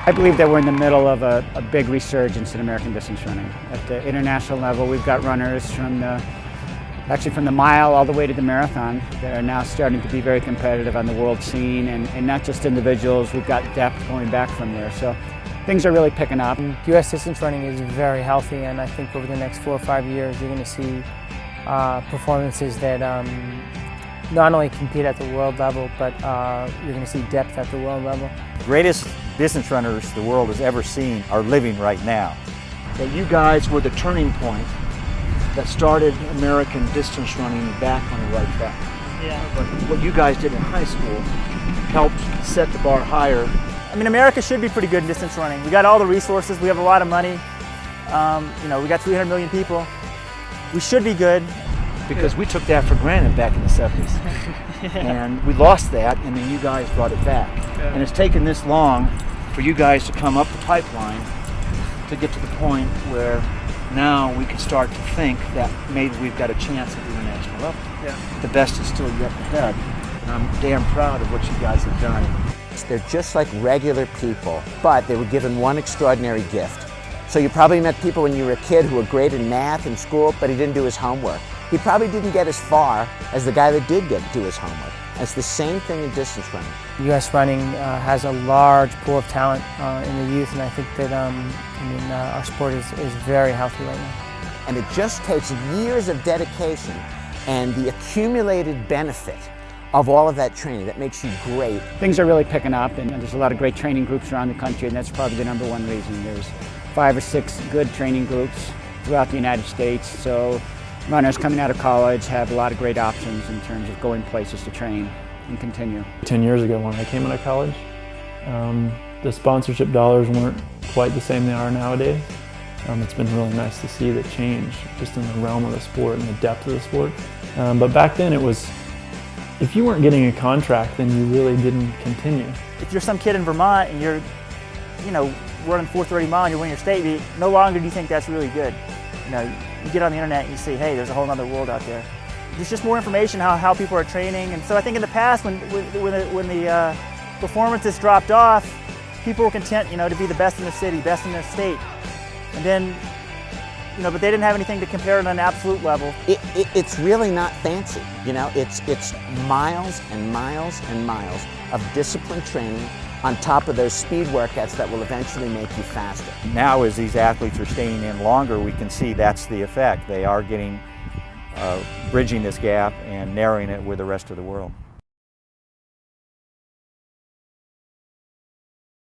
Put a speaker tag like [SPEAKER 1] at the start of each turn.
[SPEAKER 1] I believe that we're in the middle of a big resurgence in American distance running. At the international level, we've got runners from the mile all the way to the marathon that are now starting to be very competitive on the world scene, and not just individuals. We've got depth going back from there. So things are really picking up.
[SPEAKER 2] U.S. distance running is very healthy, and I think over the next 4 or 5 years you're going to see performances that not only compete at the world level, but you're going to see depth at the world level.
[SPEAKER 3] The greatest distance runners the world has ever seen are living right now.
[SPEAKER 4] That you guys were the turning point that started American distance running back on the right track.
[SPEAKER 2] Yeah.
[SPEAKER 4] But what you guys did in high school helped set the bar higher.
[SPEAKER 2] I mean, America should be pretty good in distance running. We got all the resources, we have a lot of money. We got 300 million people. We should be good.
[SPEAKER 4] Because we took that for granted back in the 70s. And we lost that, and then you guys brought it back.
[SPEAKER 2] Yeah.
[SPEAKER 4] And it's taken this long for you guys to come up the pipeline to get to the point where now we can start to think that maybe we've got a chance at the international level.
[SPEAKER 2] Yeah.
[SPEAKER 4] The best is still yet ahead. And I'm damn proud of what you guys have done.
[SPEAKER 5] They're just like regular people, but they were given one extraordinary gift. So you probably met people when you were a kid who were great in math in school, but he didn't do his homework. He probably didn't get as far as the guy that did do his homework. And it's the same thing in distance running.
[SPEAKER 2] U.S. running has a large pool of talent in the youth, and I think that our sport is very healthy right now.
[SPEAKER 5] And it just takes years of dedication and the accumulated benefit of all of that training that makes you great.
[SPEAKER 1] Things are really picking up, and there's a lot of great training groups around the country, and that's probably the number one reason. There's 5 or 6 good training groups throughout the United States. So runners coming out of college have a lot of great options in terms of going places to train and continue.
[SPEAKER 6] 10 years ago when I came out of college, the sponsorship dollars weren't quite the same they are nowadays. It's been really nice to see the change just in the realm of the sport and the depth of the sport. But back then it was, if you weren't getting a contract, then you really didn't continue.
[SPEAKER 2] If you're some kid in Vermont and you're, running 4:30 mile and you're winning your state meet, no longer do you think that's really good. You get on the internet and you see, hey, there's a whole other world out there. There's just more information how people are training, and so I think in the past when the performances dropped off, people were content, to be the best in their city, best in their state, and then, but they didn't have anything to compare on an absolute level.
[SPEAKER 5] It's really not fancy, It's miles and miles and miles of disciplined training on top of those speed workouts that will eventually make you faster.
[SPEAKER 3] Now as these athletes are staying in longer, we can see that's the effect. They are bridging this gap and narrowing it with the rest of the world.